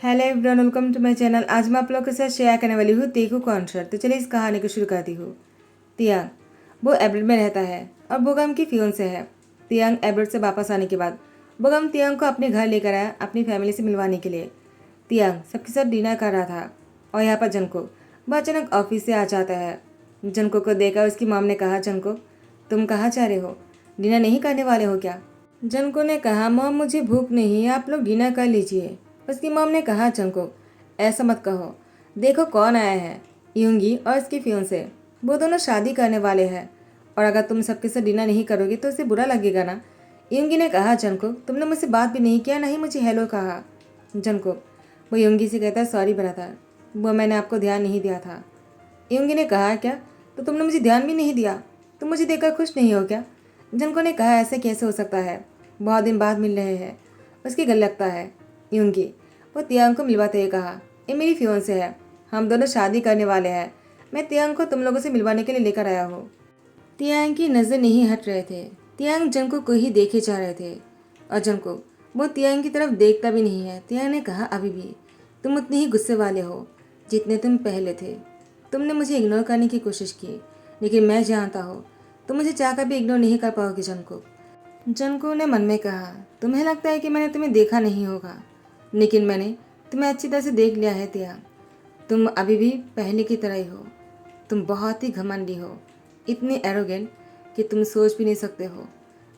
Hello everyone, welcome to my channel. आज मैं आप लोगों के साथ शेयर करने वाली हूँ तेगू कॉन्सर्ट। तो चलिए इस कहानी को शुरू करती हूँ। तियांग वो एब्रोड में रहता है और बोगम की फियोंसे है। तियांग एब्रोड से वापस आने के बाद बोगम तियांग को अपने घर लेकर आया अपनी फैमिली से मिलवाने के लिए। तियांग सबके साथ डिनर कर रहा था और यहाँ पर जनको वह अचानक ऑफिस से आ जाता है। जनको को देखकर उसकी मॉम ने कहा, जनको तुम कहाँ जा रहे हो, डिनर नहीं करने वाले हो क्या? जनको ने कहा, मॉम मुझे भूख नहीं है, आप लोग डिनर कर लीजिए। उसकी मॉम ने कहा, जंको ऐसा मत कहो, देखो कौन आया है, यूंगी और उसकी फियोंसे। वो दोनों शादी करने वाले हैं और अगर तुम सबके साथ डिनर नहीं करोगे तो उसे बुरा लगेगा ना। यूंगी ने कहा, जंको तुमने मुझसे बात भी नहीं किया, ना ही मुझे हेलो कहा। जंको वो यूंगी से कहता है, सॉरी ब्रदर, वो मैंने आपको ध्यान नहीं दिया था। यूंगी ने कहा, क्या तो तुमने मुझे ध्यान भी नहीं दिया, तुम मुझे देखकर खुश नहीं हो क्या? जंको ने कहा, ऐसे कैसे हो सकता है, बहुत दिन बाद मिल रहे हैं, उसकी गल लगता है। यूंगी वो तियांग को मिलवाते हुए कहा, ये मेरी फियोंसे है, हम दोनों शादी करने वाले हैं, मैं तियांग को तुम लोगों से मिलवाने के लिए लेकर आया हूँ। तियांग की नज़र नहीं हट रहे थे। तियांग जंको को ही देखे जा रहे थे और जंको वो तियांग की तरफ देखता भी नहीं है। तियांग ने कहा, अभी भी तुम उतने ही गुस्से वाले हो जितने तुम पहले थे। तुमने मुझे इग्नोर करने की कोशिश की, लेकिन मैं जानता हूँ तुम मुझे चाहकर भी इग्नोर नहीं कर पाओगे। जंको जंको ने मन में कहा, तुम्हें लगता है कि मैंने तुम्हें देखा नहीं होगा, लेकिन मैंने तुम्हें अच्छी तरह से देख लिया है तियांग। तुम अभी भी पहले की तरह ही हो। तुम बहुत ही घमंडी हो, इतनी एरोगेंट कि तुम सोच भी नहीं सकते हो,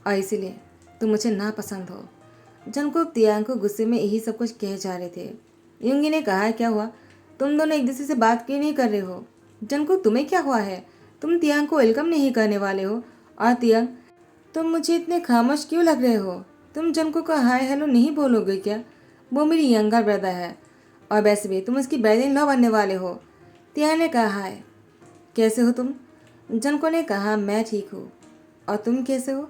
और इसीलिए तुम मुझे नापसंद हो। जंको तियांग को गुस्से में यही सब कुछ कहे जा रहे थे। युंगी ने कहा, क्या हुआ, तुम दोनों एक दूसरे से बात क्यों नहीं कर रहे हो? जंको तुम्हें क्या हुआ है, तुम तियांग को वेलकम नहीं करने वाले हो? और तियांग तुम मुझे इतने खामोश क्यों लग रहे हो? तुम जंको को हाय हेलो नहीं बोलोगे क्या? वो मेरी यंगर ब्रदर है और वैसे भी तुम उसकी ब्रदर इन लॉ बनने वाले हो। तियांग ने कहा, हाय कैसे हो तुम? जंको ने कहा, मैं ठीक हूँ, और तुम कैसे हो?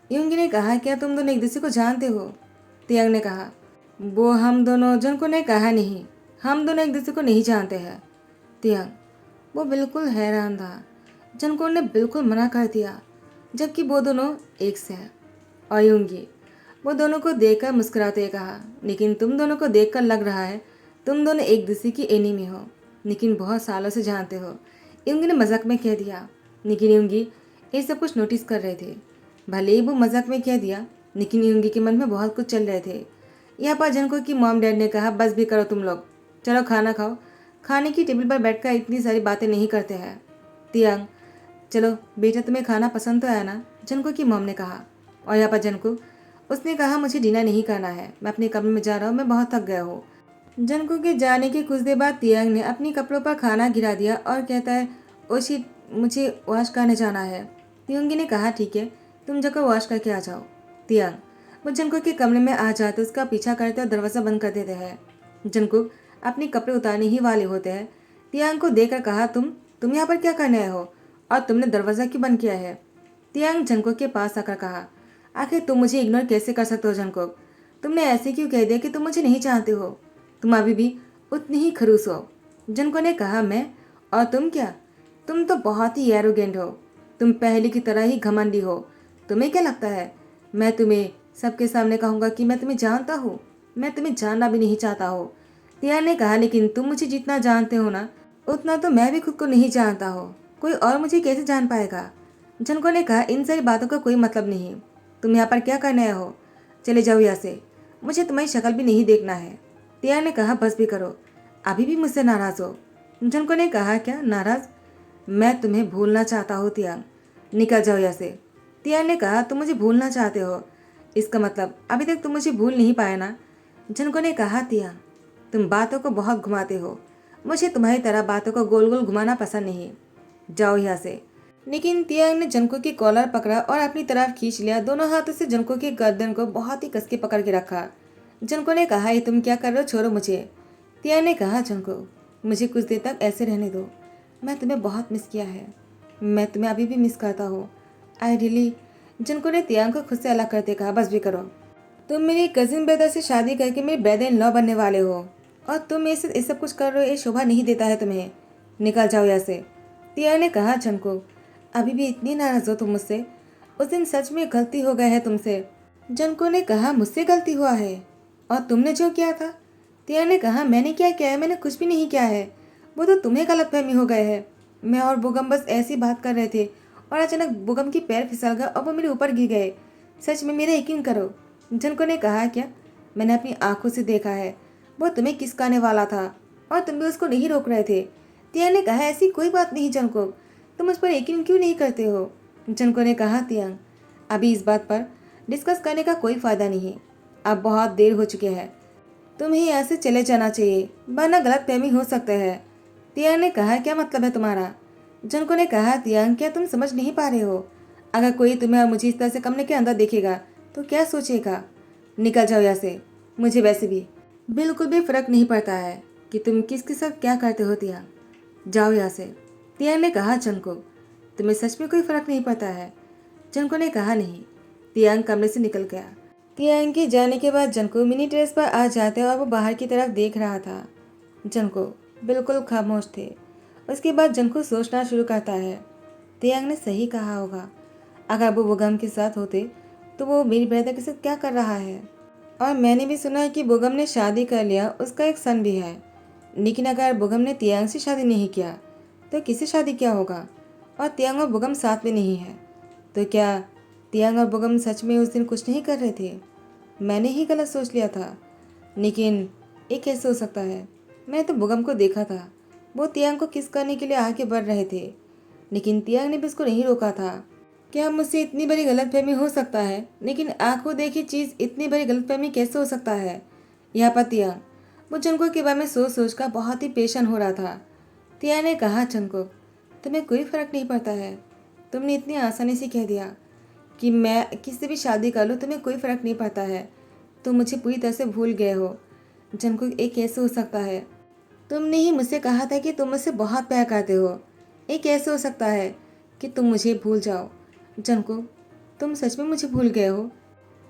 युंगी ने कहा, क्या तुम दोनों एक दूसरे को जानते हो? तियांग ने कहा, वो हम दोनों। जंको ने कहा, नहीं, हम दोनों एक दूसरे को नहीं जानते हैं। तियांग वो बिल्कुल हैरान था। जंको ने बिल्कुल मना कर दिया, जबकि वो दोनों एक से हैं। और युंगी वो दोनों को देखकर मुस्कुराते हुए कहा, लेकिन तुम दोनों को देखकर लग रहा है तुम दोनों एक दूसरे की एनिमी हो, लेकिन बहुत सालों से जानते हो। युंगी ने मजाक में कह दिया, लेकिन युंगी ये सब कुछ नोटिस कर रहे थे। भले ही वो मजाक में कह दिया, लेकिन युंगी के मन में बहुत कुछ चल रहे थे। यहाँ पर जंको की मॉम डैड ने कहा, बस भी करो तुम लोग, चलो खाना खाओ। खाने की टेबल पर बैठकर इतनी सारी बातें नहीं करते हैं। तियांग चलो बेटा, तुम्हें खाना पसंद तो आया ना? जंको की मॉम ने कहा। और यहाँ पर जंको उसने कहा, मुझे डिनर नहीं करना है, मैं अपने कमरे में जा रहा हूँ, मैं बहुत थक गया हूँ। जंको के जाने के कुछ देर बाद तियांग ने अपनी कपड़ों पर खाना गिरा दिया और कहता है, ओशी मुझे वॉश करने जाना है। तियोंगी ने कहा, ठीक है, तुम जाकर वॉश करके आ जाओ। तियांग वो जंको के कमरे में आ जाते उसका पीछा करते और दरवाज़ा बंद कर देते हैं। जंको अपने कपड़े उतारने ही वाले होते हैं। तियांग को देखकर कहा, तुम यहाँ पर क्या करने आए हो और तुमने दरवाज़ा क्यों बंद किया है? तियांग जंको के पास आकर कहा, आखिर तुम मुझे इग्नोर कैसे कर सकते हो जंको? तुमने ऐसे क्यों कह दिया कि तुम मुझे नहीं चाहते हो? तुम अभी भी उतनी ही खरूस हो। जंको ने कहा, मैं और तुम क्या? तुम तो बहुत ही एरोगेंट हो, तुम पहले की तरह ही घमंडी हो। तुम्हें क्या लगता है मैं तुम्हें सबके सामने कहूँगा कि मैं तुम्हें जानता हूँ? मैं तुम्हें जानना भी नहीं चाहता हो। तियांग ने कहा, लेकिन तुम मुझे जितना जानते हो ना, उतना तो मैं भी खुद को नहीं जानता हो, कोई और मुझे कैसे जान पाएगा? जंको ने कहा, इन सारी बातों का कोई मतलब नहीं, तुम यहाँ पर क्या करने आए हो? चले जाओ यहाँ से, मुझे तुम्हारी शक्ल भी नहीं देखना है। तियांग ने कहा, बस भी करो, अभी भी मुझसे नाराज हो? जंको ने कहा, क्या नाराज? मैं तुम्हें भूलना चाहता हूँ तियांग, निकल जाओ यहाँ से। तियांग ने कहा, तुम मुझे भूलना चाहते हो, इसका मतलब अभी तक तुम मुझे भूल नहीं पाए ना? जंको ने कहा, तियांग तुम बातों को बहुत घुमाते हो, मुझे तुम्हारी तरह बातों को गोल गोल घुमाना पसंद नहीं, जाओ यहाँ से। लेकिन तियांग ने जंको की कॉलर पकड़ा और अपनी तरफ खींच लिया। दोनों हाथों से जंको की गर्दन को बहुत ही कस के पकड़ के रखा। जंको ने कहा, ये तुम क्या कर रहे हो, छोड़ो मुझे। तियांग ने कहा, जंको मुझे कुछ देर तक ऐसे रहने दो, मैं तुम्हें बहुत मिस किया है, मैं तुम्हें अभी भी मिस करता हूँ, आई रियली। जंको ने तियांग को खुद से अलग करते कहा, बस भी करो, तुम मेरी कजिन ब्रदर से शादी करके मेरे ब्रदर इन लॉ बनने वाले हो और तुम ये सब कुछ कर रहे हो, ये शोभा नहीं देता है तुम्हें, निकल जाओ यहाँ से। तियांग ने कहा, जंको अभी भी इतनी नाराज हो तुम मुझसे? उस दिन सच में गलती हो गई है तुमसे। जंको ने कहा, मुझसे गलती हुआ है? और तुमने जो किया था तियांग ने कहा, मैंने क्या किया है? मैंने कुछ भी नहीं किया है। वो तो तुम्हें गलतफहमी हो गए है। मैं और बोगम बस ऐसी बात कर रहे थे और अचानक बोगम की पैर फिसल गया और वो मेरे ऊपर गिर गए। सच में मेरा यकीन करो। जनको ने कहा, क्या? मैंने अपनी आंखों से देखा है। वो तुम्हें किसकाने वाला था और तुम भी उसको नहीं रोक रहे थे। तियांग ने कहा, ऐसी कोई बात नहीं जनको, तुम उस पर यकीन क्यों नहीं करते हो? जनको ने कहा, तियांग, अभी इस बात पर डिस्कस करने का कोई फायदा नहीं। अब बहुत देर हो चुकी है। तुम्हें यहाँ से चले जाना चाहिए, वरना गलत फहमी हो सकता है। तियांग ने कहा, क्या मतलब है तुम्हारा? जनको ने कहा, तियांग, क्या तुम समझ नहीं पा रहे हो? अगर कोई तुम्हें और मुझे इस तरह से कमरे के अंदर देखेगा तो क्या सोचेगा? निकल जाओ यहाँ से। मुझे वैसे भी बिल्कुल भी फर्क नहीं पड़ता है कि तुम किसके साथ क्या करते हो। तियांग, जाओ यहाँ से। तियांग ने कहा, जनको, तुम्हें सच में कोई फर्क नहीं पड़ता है? जनको ने कहा, नहीं। तियांग कमरे से निकल गया। तियांग के जाने के बाद जनको मिनी टेरेस पर आ जाते और वो बाहर की तरफ देख रहा था। जनको बिल्कुल खामोश थे। उसके बाद जनको सोचना शुरू करता है, तियांग ने सही कहा होगा। अगर वो बोगम के साथ होते तो वो मेरी ब्रदर के साथ क्या कर रहा है? और मैंने भी सुना है कि बोगम ने शादी कर लिया, उसका एक सन भी है। लेकिन अगर बोगम ने तियांग से शादी नहीं किया तो किससे शादी किया होगा? और तियांग और बोगम साथ में नहीं है तो क्या तियांग और बोगम सच में उस दिन कुछ नहीं कर रहे थे? मैंने ही गलत सोच लिया था। लेकिन ये कैसे हो सकता है? मैंने तो बोगम को देखा था, वो तियांग को किस करने के लिए आगे बढ़ रहे थे, लेकिन तियांग ने भी उसको नहीं रोका था। क्या मुझसे इतनी बड़ी गलतफहमी हो सकता है? लेकिन आंखों देखी चीज़ इतनी बड़ी गलतफहमी कैसे हो सकता है? यहाँ पर तियांग वो जंको के बारे में सोच सोच कर बहुत ही परेशान हो रहा था। तियांग ने कहा, जंको, तुम्हें कोई फर्क नहीं पड़ता है। तुमने इतनी आसानी से कह दिया कि मैं किसी से भी शादी कर लूँ, तुम्हें कोई फ़र्क नहीं पड़ता है। तुम मुझे पूरी तरह से भूल गए हो। जंको, ये कैसे हो सकता है? तुमने ही मुझसे कहा था कि तुम मुझसे बहुत प्यार करते हो। ये कैसे हो सकता है कि तुम मुझे भूल जाओ? जंको, तुम सच में मुझे भूल गए हो?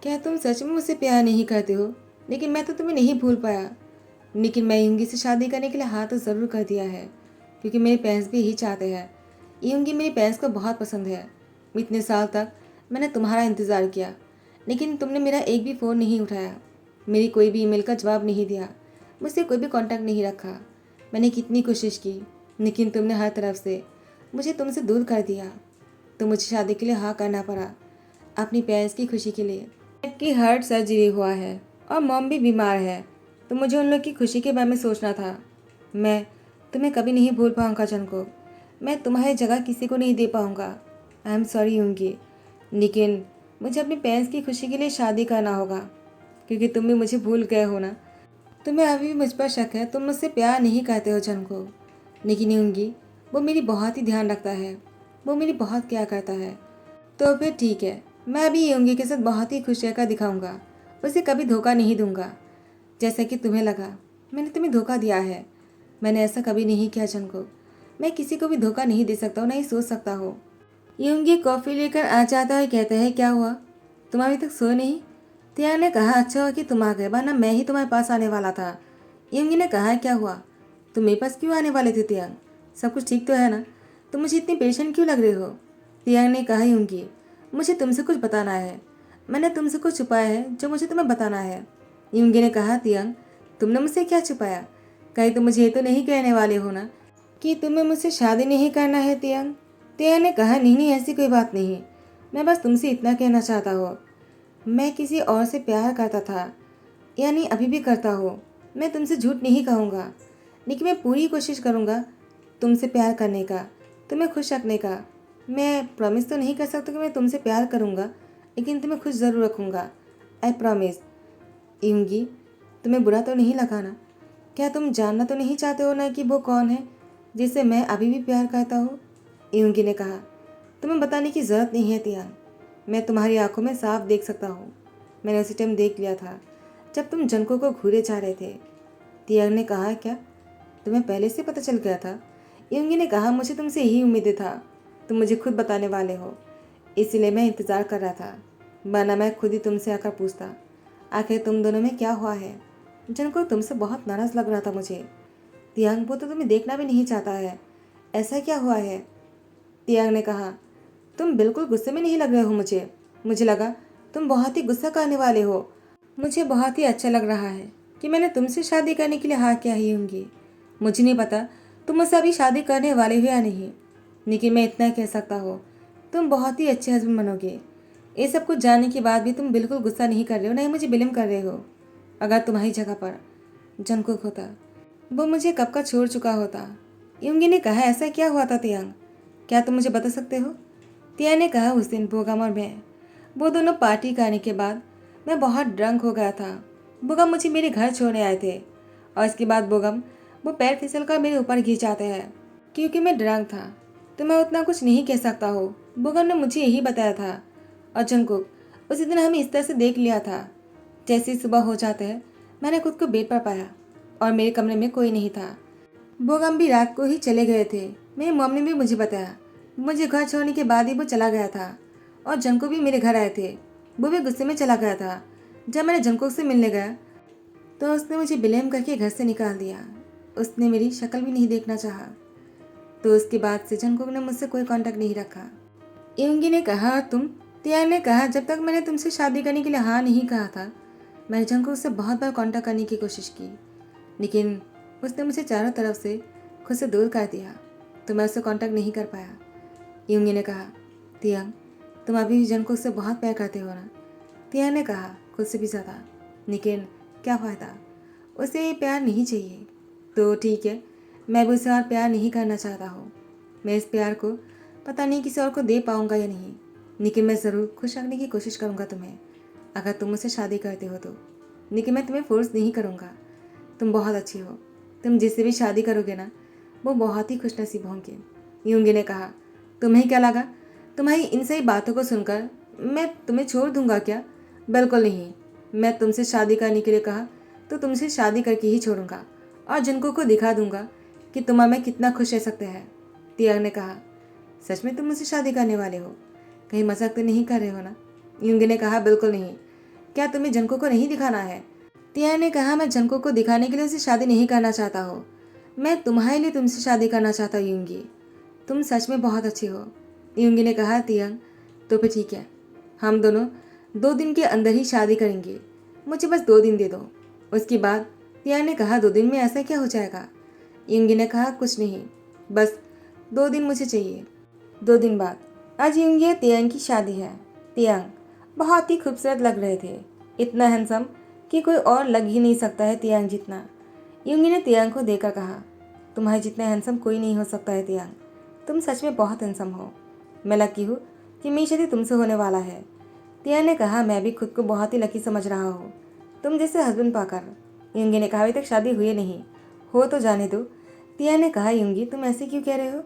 क्या तुम सच में मुझसे प्यार नहीं करते हो? लेकिन मैं तो तुम्हें नहीं भूल पाया। लेकिन मैं यूंगी से शादी करने के लिए हाँ तो ज़रूर कर दिया है, क्योंकि मेरे पेरेंट्स भी यही चाहते हैं। यूंगी मेरे पेरेंट्स को बहुत पसंद है। इतने साल तक मैंने तुम्हारा इंतज़ार किया, लेकिन तुमने मेरा एक भी फ़ोन नहीं उठाया, मेरी कोई भी ईमेल का जवाब नहीं दिया, मुझसे कोई भी कांटेक्ट नहीं रखा। मैंने कितनी कोशिश की, लेकिन तुमने हर तरफ से मुझे तुमसे दूर कर दिया। तो मुझे शादी के लिए हाँ करना पड़ा, अपनी पेरेंट्स की खुशी के लिए। डैड की हार्ट सर्जरी हुआ है और मॉम भी बीमार है, तो मुझे उन लोग की खुशी के बारे में सोचना था। मैं तुम्हें कभी नहीं भूल पाऊँगा जनको, मैं तुम्हारी जगह किसी को नहीं दे पाऊँगा। आई एम सॉरी यूंगी, लेकिन मुझे अपनी पेरेंट्स की खुशी के लिए शादी करना होगा, क्योंकि तुम भी मुझे भूल गए हो ना। तुम्हें अभी भी मुझ पर शक है, तुम मुझसे प्यार नहीं करते हो जनको। लेकिन यूंगी, वो मेरी बहुत ही ध्यान रखता है, वो मेरी बहुत क्या करता है। तो फिर ठीक है, मैं अभी यूंगी के साथ बहुत ही खुश रहकर दिखाऊंगा, उसे कभी धोखा नहीं दूंगा। जैसा कि तुम्हें लगा मैंने तुम्हें धोखा दिया है, मैंने ऐसा कभी नहीं किया जनको। मैं किसी को भी धोखा नहीं दे सकता हूँ, नहीं सोच सकता हो। यूंगी कॉफ़ी लेकर आ जाता है, कहते हैं, क्या हुआ, तुम अभी तक सोए नहीं? तियांग ने कहा, अच्छा हुआ कि तुम आ गए, वरना मैं ही तुम्हारे पास आने वाला था। यूंगी ने कहा, क्या हुआ, तुम मेरे पास क्यों आने वाले थे तियांग? सब कुछ ठीक तो है ना? तुम मुझे इतनी पेशेंट क्यों लग रहे हो? तियांग ने कहा, यूंगी, मुझे तुमसे कुछ बताना है, मैंने तुमसे कुछ छुपाया है जो मुझे तुम्हें बताना है। यूंगी ने कहा, तियांग, तुमने मुझसे क्या छुपाया? कहीं तुम मुझे ये तो नहीं कहने वाले हो ना कि तुम्हें मुझसे शादी नहीं करना है? तियांग तियांग ने कहा, नहीं नहीं, ऐसी कोई बात नहीं, मैं बस तुमसे इतना कहना चाहता हूँ, मैं किसी और से प्यार करता था, यानी अभी भी करता हूँ। मैं तुमसे झूठ नहीं कहूँगा, लेकिन मैं पूरी कोशिश करूँगा तुमसे प्यार करने का, तुम्हें खुश रखने का। मैं प्रॉमिस तो नहीं कर सकता कि मैं तुमसे प्यार करूँगा, लेकिन तुम्हें खुश ज़रूर रखूँगा। I promise. यूंगी, तुम्हें बुरा तो नहीं लगा ना? क्या तुम जानना तो नहीं चाहते हो ना कि वो कौन है जिसे मैं अभी भी प्यार करता हूँ? यूंगी ने कहा, तुम्हें बताने की ज़रूरत नहीं है तियांग, मैं तुम्हारी आंखों में साफ देख सकता हूँ। मैंने उसी टाइम देख लिया था जब तुम जनको को घूरे जा रहे थे। तियांग ने कहा, क्या तुम्हें पहले से पता चल गया था? यूंगी ने कहा, मुझे तुमसे यही उम्मीद था, तुम मुझे खुद बताने वाले हो, इसीलिए मैं इंतज़ार कर रहा था, वरना मैं खुद ही तुमसे आकर पूछता आखिर तुम दोनों में क्या हुआ है। जनको तुमसे बहुत नाराज़ लग रहा था मुझे। तियांग, वो तो तुम्हें देखना भी नहीं चाहता है, ऐसा क्या हुआ है? तियांग ने कहा, तुम बिल्कुल गुस्से में नहीं लग रहे हो मुझे लगा तुम बहुत ही गुस्सा करने वाले हो। मुझे बहुत ही अच्छा लग रहा है कि मैंने तुमसे शादी करने के लिए हाँ किया ही होंगी। मुझे नहीं पता तुम मुझसे अभी शादी करने वाले हो या नहीं, लेकिन मैं इतना कह सकता हूँ तुम बहुत ही अच्छे हस्बैंड बनोगे। ये सब कुछ जानने के बाद भी तुम बिल्कुल गुस्सा नहीं कर रहे हो, ना ही मुझे ब्लेम कर रहे हो। अगर तुम्हारी जगह पर जंगकुक होता, वो मुझे कब का छोड़ चुका होता। युंगी ने कहा, ऐसा क्या हुआ था तियांग, क्या तुम मुझे बता सकते हो? तिया ने कहा, उस दिन बोगम और मैं, वो दोनों पार्टी करने के बाद मैं बहुत ड्रंक हो गया था। बोगम मुझे मेरे घर छोड़ने आए थे और इसके बाद बोगम वो पैर फिसल कर मेरे ऊपर गिर जाते हैं क्योंकि मैं ड्रंक था। तो मैं उतना कुछ नहीं कह सकता हूँ, बोगम ने मुझे यही बताया था। और जंगकुक, उसी दिन हमें इस तरह से देख लिया था। जैसे ही सुबह हो जाते हैं मैंने खुद को बेड पर पाया और मेरे कमरे में कोई नहीं था। बोगम भी रात को ही चले गए थे। मेरी मम्मी ने भी मुझे बताया, मुझे घर छोड़ने के बाद ही वो चला गया था। और जंको भी मेरे घर आए थे, वो भी गुस्से में चला गया था। जब मैंने जंको से मिलने गया तो उसने मुझे ब्लेम करके घर से निकाल दिया। उसने मेरी शक्ल भी नहीं देखना चाहा। तो उसके बाद से जंको ने मुझसे कोई कांटेक्ट नहीं रखा। युंगी ने कहा, और तुम? तियान ने कहा, जब तक मैंने तुमसे शादी करने के लिए हाँ नहीं कहा था मैंने जंको से बहुत बार कांटेक्ट करने की कोशिश की, लेकिन उसने मुझे चारों तरफ से खुद से दूर कर दिया, तो मैं उससे कांटेक्ट नहीं कर पाया। युंगी ने कहा, तियांग, तुम अभी भी जंको से बहुत प्यार करते हो ना? तियांग ने कहा, खुद से भी ज़्यादा, लेकिन क्या फ़ायदा, उसे ये प्यार नहीं चाहिए। तो ठीक है, मैं भी उसे और प्यार नहीं करना चाहता हूँ। मैं इस प्यार को पता नहीं किसी और को दे पाऊँगा या नहीं, लेकिन मैं ज़रूर खुश रखने की कोशिश करूँगा तुम्हें, अगर तुम मुझसे शादी करते हो तो। लेकिन मैं तुम्हें फोर्स नहीं करूँगा। तुम बहुत अच्छी हो, तुम जिससे भी शादी करोगे ना वो बहुत ही खुशनसीब होंगे। युंगी ने कहा, तुम्हें क्या लगा तुम्हारी इन सही बातों को सुनकर मैं तुम्हें छोड़ दूंगा क्या? बिल्कुल नहीं। मैं तुमसे शादी करने के लिए कहा तो तुमसे शादी करके ही छोड़ूंगा और जिनको को दिखा दूंगा कि तुम में कितना खुश रह सकते हैं। तियांग ने कहा, सच में तुम मुझसे शादी करने वाले हो? कहीं मजाक तो नहीं कर रहे हो ना? युंगी ने कहा, बिल्कुल नहीं। क्या तुम्हें जंको को नहीं दिखाना है? तियांग ने कहा, मैं जंको को दिखाने के लिए उसे शादी नहीं करना चाहता हूँ, मैं तुम्हारे लिए तुमसे शादी करना चाहता हूँ युंगी। तुम सच में बहुत अच्छी हो। युंगी ने कहा, तियांग, तो फिर ठीक है, हम दोनों 2 दिन के अंदर ही शादी करेंगे। मुझे बस 2 दिन दे दो। उसके बाद तियांग ने कहा, 2 दिन में ऐसा क्या हो जाएगा? युंगी ने कहा, कुछ नहीं, बस 2 दिन मुझे चाहिए। 2 दिन बाद आज युंगी और तियांग की शादी है। तियांग बहुत ही खूबसूरत लग रहे थे, इतना हैंडसम कि कोई और लग ही नहीं सकता है तियांग जितना। युंगी ने तियांग को देखकर कहा, तुम्हारे जितना हैंडसम कोई नहीं हो सकता है तियांग, तुम सच में बहुत हैंडसम हो। मैं लकी हूँ कि मेरी शादी तुमसे होने वाला है। तियांग ने कहा, मैं भी खुद को बहुत ही लकी समझ रहा हूँ तुम जैसे हस्बैंड पाकर। युंगी ने कहा, अभी तक शादी हुई नहीं, हो तो जाने दो। तियांग ने कहा, युंगी तुम ऐसे क्यों कह रहे हो?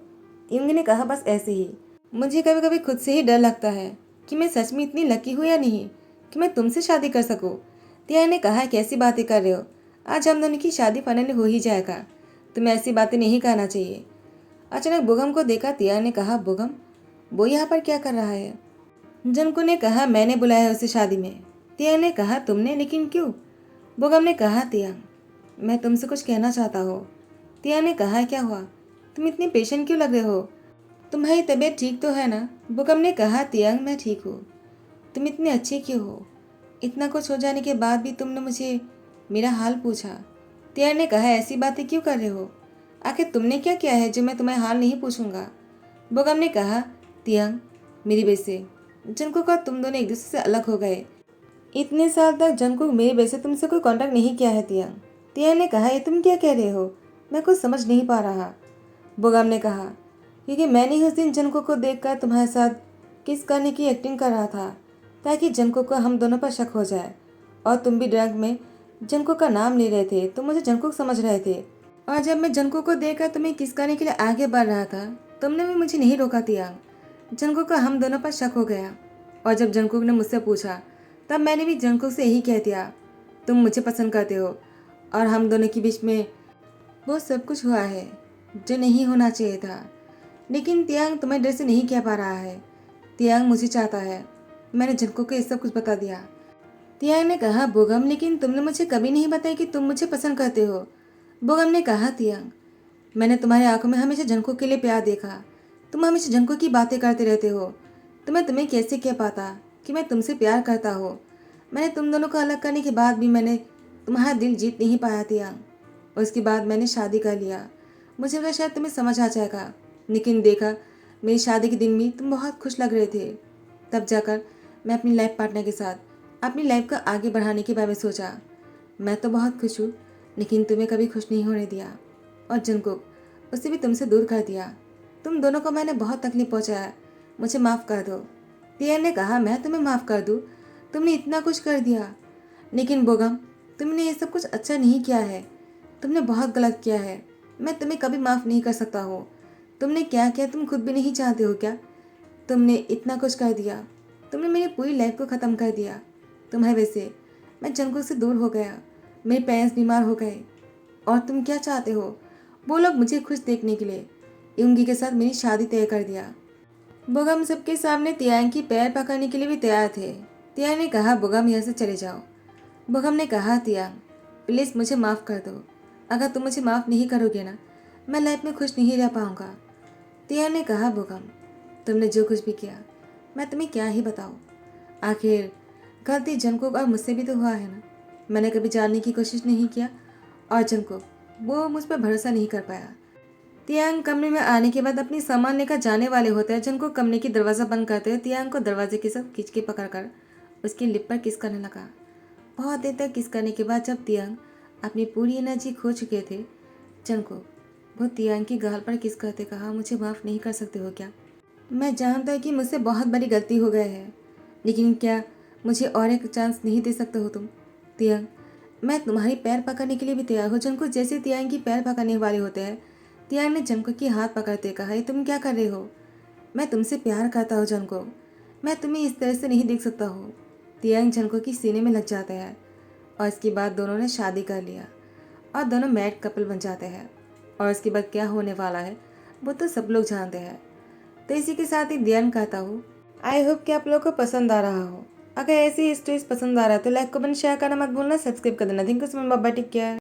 युंगी ने कहा, बस ऐसे ही, मुझे कभी कभी खुद से ही डर लगता है कि मैं सच में इतनी लकी हूँ या नहीं कि मैं तुमसे शादी कर सकूँ। तियांग ने कहा, कैसी बातें कर रहे हो, आज हम दोनों की शादी फाइनली हो ही जाएगा, तुम्हें ऐसी बातें नहीं कहना चाहिए। अचानक बोगम को देखा। तियांग ने कहा, बोगम, वो यहाँ पर क्या कर रहा है? जंको ने कहा, मैंने बुलाया है उसे शादी में। तियांग ने कहा, तुमने, लेकिन क्यों? बोगम ने कहा, तियांग, मैं तुमसे कुछ कहना चाहता हूँ। तियांग ने कहा, क्या हुआ, तुम इतनी पेशेंट क्यों लग रहे हो? तुम्हारी तबीयत ठीक तो है ना? बोगम ने कहा, तियांग, मैं ठीक हूँ। तुम इतनी अच्छी क्यों हो? इतना कुछ हो जाने के बाद भी तुमने मुझे मेरा हाल पूछा। तियांग ने कहा, ऐसी बातें क्यों कर रहे हो? आखिर तुमने क्या किया है जो मैं तुम्हें हाल नहीं पूछूंगा? बोगम ने कहा, तियांग, मेरी वजह से जंकुक और तुम दोनों एक दूसरे से अलग हो गए। इतने साल तक जंकुक मेरी वजह से तुमसे कोई कांटेक्ट नहीं किया है तियांग। तियांग ने कहा, ये तुम क्या कह रहे हो? मैं कुछ समझ नहीं पा रहा। बोगम ने कहा, क्योंकि मैंने ही उस दिन जंकुक को देखकर तुम्हारे साथ किस करने की एक्टिंग कर रहा था ताकि जंकुक को हम दोनों पर शक हो जाए, और तुम भी ड्रंक में जंकुक का नाम ले रहे थे, तुम मुझे जंकुक समझ रहे थे। और जब मैं जंकुक को देखकर तुम्हें किस करने के लिए आगे बढ़ रहा था तुमने भी मुझे नहीं रोका तियांग। जंकुक का हम दोनों पर शक हो गया, और जब जंकुक ने मुझसे पूछा तब मैंने भी जंकुक से यही कह दिया, तुम मुझे पसंद करते हो और हम दोनों के बीच में वो सब कुछ हुआ है जो नहीं होना चाहिए था। लेकिन तियांग तुम्हें डर से नहीं कह पा रहा है। तियांग मुझे चाहता है। मैंने जंकुक को ये सब कुछ बता दिया। तियांग ने कहा, बोगम, लेकिन तुमने मुझे कभी नहीं बताया कि तुम मुझे पसंद करते हो। बोगम ने कहा, तियांग, मैंने तुम्हारी आंखों में हमेशा जंकुक के लिए प्यार देखा। तुम हमेशा जंकुक की बातें करते रहते हो, तो मैं तुम्हें कैसे कह पाता कि मैं तुमसे प्यार करता हूँ? मैंने तुम दोनों को अलग करने के बाद भी मैंने तुम्हारा दिल जीत नहीं पाया तियांग। उसके बाद मैंने शादी कर लिया। मुझे लगा शायद तुम्हें समझ आ जाएगा, लेकिन देखा मेरी शादी के दिन भी तुम बहुत खुश लग रहे थे। तब जाकर मैं अपनी लाइफ पार्टनर के साथ अपनी लाइफ को आगे बढ़ाने के बारे में सोचा। मैं तो बहुत खुश हूँ, लेकिन तुम्हें कभी खुश नहीं होने दिया, और जंगकुक, उसे भी तुमसे दूर कर दिया। तुम दोनों को मैंने बहुत तकलीफ पहुँचाया, मुझे माफ़ कर दो। तियान ने कहा, मैं तुम्हें माफ़ कर दूँ? तुमने इतना कुछ कर दिया। लेकिन बोगम, तुमने ये सब कुछ अच्छा नहीं किया है, तुमने बहुत गलत किया है। मैं तुम्हें कभी माफ़ नहीं कर सकता हो। तुमने क्या किया तुम खुद भी नहीं चाहते हो क्या? तुमने इतना कुछ कर दिया, तुमने मेरी पूरी लाइफ को ख़त्म कर दिया। तुम्हारी वजह से मैं जंगकुक से दूर हो गया, मेरे पेरेंट्स बीमार हो गए, और तुम क्या चाहते हो? वो लोग मुझे खुश देखने के लिए युंगी के साथ मेरी शादी तय कर दिया। बोगम सबके सामने तियांग की पैर पकड़ने के लिए भी तैयार थे। तियांग ने कहा, बोगम यहाँ से चले जाओ। बोगम ने कहा, तियांग प्लीज़ मुझे माफ़ कर दो। अगर तुम मुझे माफ़ नहीं करोगे ना, मैं लाइफ में खुश नहीं रह पाऊँगा। तियांग ने कहा, बोगम तुमने जो कुछ भी किया मैं तुम्हें क्या ही बताऊँ। आखिर गलती जंगकुक और मुझसे भी तो हुआ है ना। मैंने कभी जानने की कोशिश नहीं किया, और जंगकुक वो मुझ पर भरोसा नहीं कर पाया। तियांग कमरे में आने के बाद अपनी सामान लेकर जाने वाले होते हैं। जंगकुक कमरे की दरवाज़ा बंद करते हुए तियांग को दरवाजे के साथ खींच के पकड़कर उसकी लिप पर किस करने लगा। बहुत देर तक किस करने के बाद जब तियांग अपनी पूरी एनर्जी खो चुके थे, जंगकुक वो तियांग की गाल पर किस करते कहा, मुझे माफ़ नहीं कर सकते हो क्या? मैं जानता हूँ कि मुझसे बहुत बड़ी गलती हो गई है, लेकिन क्या मुझे और एक चांस नहीं दे सकते हो तुम? तियांग मैं तुम्हारी पैर पकड़ने के लिए भी तैयार हूँ। जंगकुक जैसे तियांग की पैर पकड़ने वाले होते हैं, तियांग ने जंगकुक की हाथ पकड़ते कहा, ये तुम क्या कर रहे हो? मैं तुमसे प्यार करता हूँ जंगकुक, मैं तुम्हें इस तरह से नहीं देख सकता हूँ। तियांग जंगकुक की सीने में लग जाता है, और इसके बाद दोनों ने शादी कर लिया और दोनों मैरिड कपल बन जाते हैं। और इसके बाद क्या होने वाला है वो तो सब लोग जानते हैं। तो इसी के साथ ही ध्यान कहता हूँ, आई होप कि आप लोगों को पसंद आ रहा हो। अगर ऐसी स्टोरीज पसंद आ रहा है तो लाइक कमेंट शेयर करना मत भूलना, सब्सक्राइब कर देना। Thank you so much, bye bye, take care.